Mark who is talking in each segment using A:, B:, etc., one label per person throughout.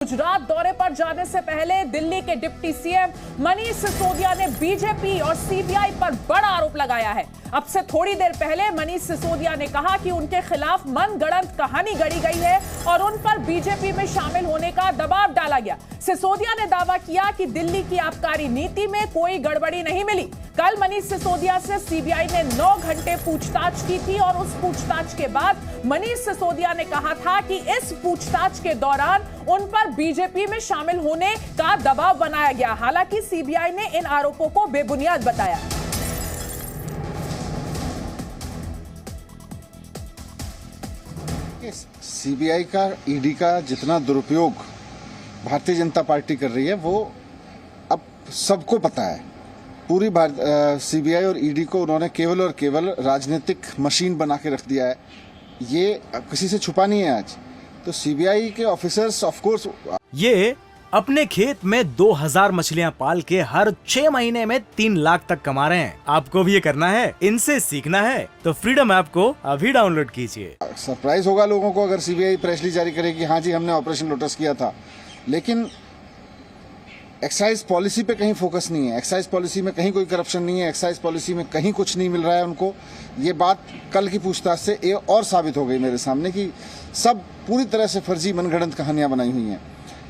A: गुजरात दौरे पर जाने से पहले दिल्ली के डिप्टी सीएम मनीष सिसोदिया ने बीजेपी और सीबीआई पर बड़ा आरोप लगाया है। अब से थोड़ी देर पहले मनीष सिसोदिया ने कहा कि उनके खिलाफ मनगढ़ंत कहानी गढ़ी गई है और उन पर बीजेपी में शामिल होने का दबाव डाला गया। सिसोदिया ने दावा किया कि दिल्ली की आबकारी नीति में कोई गड़बड़ी नहीं मिली। कल मनीष सिसोदिया से सीबीआई ने 9 घंटे पूछताछ की थी और उस पूछताछ के बाद मनीष सिसोदिया ने कहा था कि इस पूछताछ के दौरान उन पर बीजेपी में शामिल होने का दबाव बनाया गया। हालांकि सीबीआई ने इन आरोपों को बेबुनियाद बताया।
B: सीबीआई का ईडी का जितना दुरुपयोग भारतीय जनता पार्टी कर रही है वो अब सबको पता है। पूरी सीबीआई और ईडी को उन्होंने केवल और केवल राजनीतिक मशीन बना के रख दिया है। ये किसी से छुपा नहीं है। आज तो सीबीआई के ऑफिसर्स ऑफ कोर्स
C: ये अपने खेत में 2000 मछलियां पाल के हर 6 महीने में 3 लाख तक कमा रहे हैं। आपको भी ये करना है, इनसे सीखना है तो फ्रीडम ऐप को अभी डाउनलोड कीजिए।
B: सरप्राइज होगा लोगों को अगर सीबीआई प्रेस रिलीज जारी करेगी, हाँ जी हमने ऑपरेशन लोटस किया था। लेकिन एक्साइज पॉलिसी पे कहीं फोकस नहीं है। एक्साइज पॉलिसी में कहीं कोई करप्शन नहीं है। एक्साइज पॉलिसी में कहीं कुछ नहीं मिल रहा है उनको। ये बात कल की पूछताछ से ये और साबित हो गई मेरे सामने कि सब पूरी तरह से फर्जी मनगढ़ंत कहानियां बनाई हुई हैं।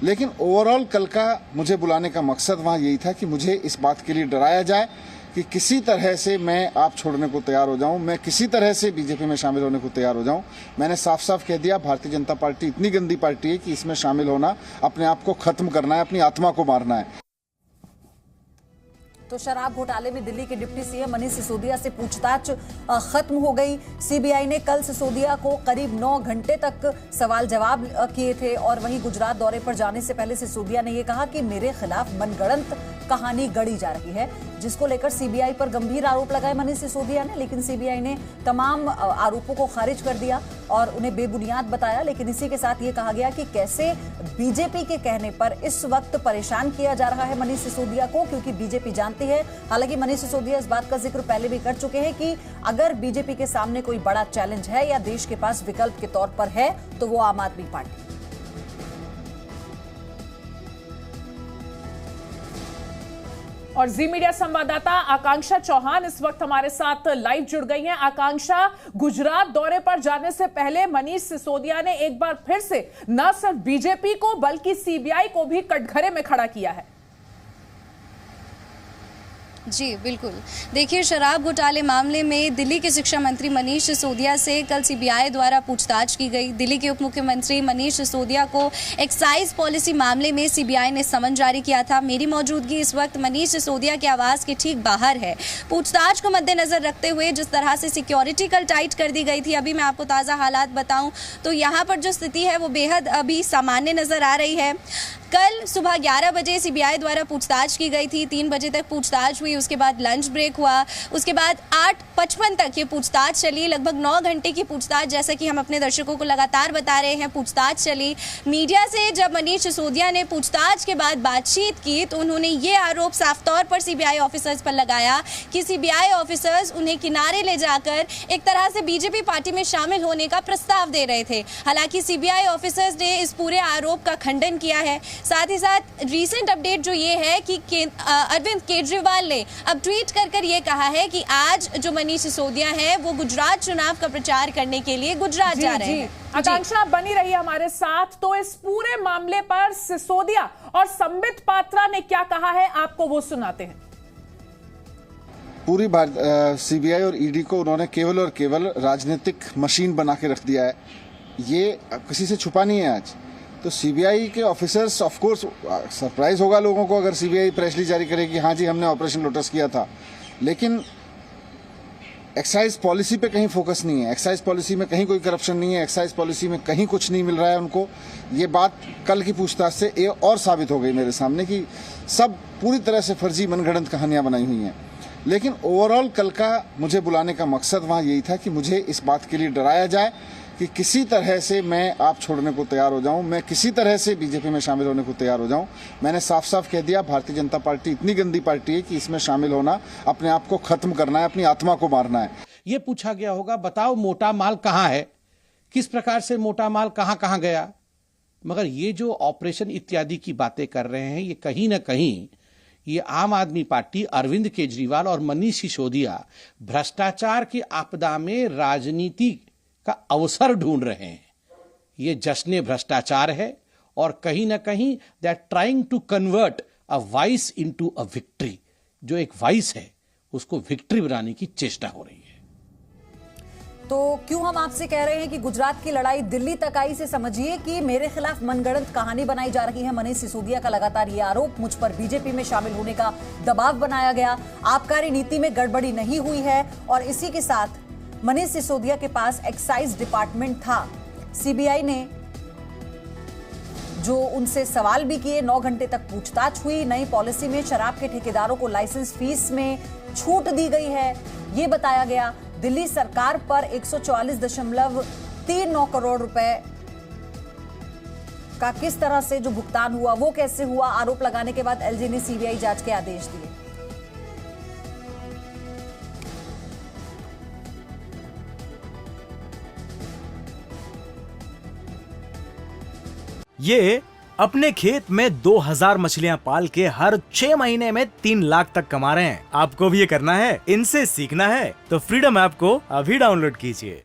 B: लेकिन ओवरऑल कल का मुझे बुलाने का मकसद वहाँ यही था कि मुझे इस बात के लिए डराया जाए कि किसी तरह से मैं आप छोड़ने को तैयार हो जाऊं, मैं किसी तरह से बीजेपी में शामिल होने को तैयार हो जाऊं। मैंने साफ साफ कह दिया, भारतीय जनता पार्टी इतनी गंदी पार्टी है कि इसमें शामिल होना अपने आप को खत्म करना है, अपनी आत्मा को मारना है।
D: तो शराब घोटाले में दिल्ली के डिप्टी सीएम मनीष सिसोदिया से पूछताछ खत्म हो गई। सीबीआई ने कल सिसोदिया को करीब 9 घंटे तक सवाल जवाब किए थे और वहीं गुजरात दौरे पर जाने से पहले सिसोदिया ने यह कहा कि मेरे खिलाफ मनगढ़ंत कहानी गढ़ी जा रही है, जिसको लेकर सीबीआई पर गंभीर आरोप लगाए मनीष सिसोदिया ने। लेकिन सीबीआई ने तमाम आरोपों को खारिज कर दिया और उन्हें बेबुनियाद बताया। लेकिन इसी के साथ ये कहा गया कि कैसे बीजेपी के कहने पर इस वक्त परेशान किया जा रहा है मनीष सिसोदिया को, क्योंकि बीजेपी जानती है। हालांकि मनीष सिसोदिया इस बात का जिक्र पहले भी कर चुके हैं कि अगर बीजेपी के सामने कोई बड़ा चैलेंज है या देश के पास विकल्प के तौर पर है तो वो आम आदमी पार्टी।
A: और जी मीडिया संवाददाता आकांक्षा चौहान इस वक्त हमारे साथ लाइव जुड़ गई हैं। आकांक्षा, गुजरात दौरे पर जाने से पहले मनीष सिसोदिया ने एक बार फिर से न सिर्फ बीजेपी को बल्कि सीबीआई को भी कटघरे में खड़ा किया है।
E: जी बिल्कुल, देखिए शराब घोटाले मामले में दिल्ली के शिक्षा मंत्री मनीष सिसोदिया से कल सीबीआई द्वारा पूछताछ की गई। दिल्ली के उप मुख्यमंत्री मनीष सिसोदिया को एक्साइज पॉलिसी मामले में सीबीआई ने समन जारी किया था। मेरी मौजूदगी इस वक्त मनीष सिसोदिया के आवास के ठीक बाहर है। पूछताछ को मद्देनजर रखते हुए जिस तरह से सिक्योरिटी कल टाइट कर दी गई थी, अभी मैं आपको ताज़ा हालात बताऊं तो यहाँ पर जो स्थिति है वो बेहद अभी सामान्य नजर आ रही है। कल सुबह 11 बजे सीबीआई द्वारा पूछताछ की गई थी, 3 बजे तक पूछताछ हुई, उसके बाद लंच ब्रेक हुआ, उसके बाद 8:55 तक ये पूछताछ चली। लगभग 9 घंटे की पूछताछ, जैसा कि हम अपने दर्शकों को लगातार बता रहे हैं, पूछताछ चली। मीडिया से जब मनीष सिसोदिया ने पूछताछ के बाद बातचीत की तो उन्होंने ये आरोप साफ तौर पर सीबीआई ऑफिसर्स पर लगाया कि सीबीआई ऑफिसर्स उन्हें किनारे ले जाकर एक तरह से बीजेपी पार्टी में शामिल होने का प्रस्ताव दे रहे थे। हालांकि सीबीआई ऑफिसर्स ने इस पूरे आरोप का खंडन किया है। साथ ही साथ रीसेंट अपडेट जो ये है कि अरविंद केजरीवाल ने अब ट्वीट कर ये कहा है कि आज जो मनीष सिसोदिया हैं वो गुजरात चुनाव का प्रचार करने के लिए गुजरात जा रहे हैं।
A: आकांक्षा बनी रही हमारे साथ। तो इस पूरे मामले पर सिसोदिया और संबित पात्रा ने क्या कहा है, आपको वो सुनाते हैं।
B: पूरी सीबीआई और ईडी को उन्होंने केवल और केवल राजनीतिक मशीन बना के रख दिया है। ये किसी से छुपा नहीं है। आज तो सीबीआई के ऑफिसर्स ऑफ कोर्स सरप्राइज होगा लोगों को अगर सीबीआई प्रेस रिलीज जारी करेगी, हाँ जी हमने ऑपरेशन लोटस किया था। लेकिन एक्साइज पॉलिसी पे कहीं फोकस नहीं है। एक्साइज पॉलिसी में कहीं कोई करप्शन नहीं है। एक्साइज पॉलिसी में कहीं कुछ नहीं मिल रहा है उनको। ये बात कल की पूछताछ से ये और साबित हो गई मेरे सामने कि सब पूरी तरह से फर्जी मनगढ़ंत कहानियां बनाई हुई हैं। लेकिन ओवरऑल कल का मुझे बुलाने का मकसद वहाँ यही था कि मुझे इस बात के लिए डराया जाए कि किसी तरह से मैं आप छोड़ने को तैयार हो जाऊं, मैं किसी तरह से बीजेपी में शामिल होने को तैयार हो जाऊं। मैंने साफ साफ कह दिया, भारतीय जनता पार्टी इतनी गंदी पार्टी है कि इसमें शामिल होना अपने आप को खत्म करना है, अपनी आत्मा को मारना है।
F: ये पूछा गया होगा, बताओ मोटा माल कहाँ है, किस प्रकार से मोटा माल कहाँ कहाँ गया, मगर ये जो ऑपरेशन इत्यादि की बातें कर रहे हैं, ये कहीं ना कहीं ये आम आदमी पार्टी, अरविंद केजरीवाल और मनीष सिसोदिया भ्रष्टाचार की आपदा में राजनीति का अवसर ढूंढ रहे हैं। ये जश्न भ्रष्टाचार है और कहीं ना कहीं they are trying to convert a vice into a victory. जो एक वाइस है उसको विक्ट्री बनाने की चेष्टा हो रही है।
D: तो क्यों हम आपसे कह रहे हैं कि गुजरात की लड़ाई दिल्ली तक आई, से समझिए कि मेरे खिलाफ मनगढ़ंत कहानी बनाई जा रही है। मनीष सिसोदिया का लगातार ये आरोप, मुझ पर बीजेपी में शामिल होने का दबाव बनाया गया, आबकारी नीति में गड़बड़ी नहीं हुई है। और इसी के साथ मनीष सिसोदिया के पास एक्साइज डिपार्टमेंट था। सीबीआई ने जो उनसे सवाल भी किए, 9 घंटे तक पूछताछ हुई। नई पॉलिसी में शराब के ठेकेदारों को लाइसेंस फीस में छूट दी गई है, ये बताया गया। दिल्ली सरकार पर 144.39 करोड़ रुपए का किस तरह से जो भुगतान हुआ, वो कैसे हुआ, आरोप लगाने के बाद एलजी ने सीबीआई जांच के आदेश दिए।
C: ये अपने खेत में 2000 मछलियां पाल के हर 6 महीने में 3 लाख तक कमा रहे हैं। आपको भी ये करना है, इनसे सीखना है तो फ्रीडम ऐप को अभी डाउनलोड कीजिए।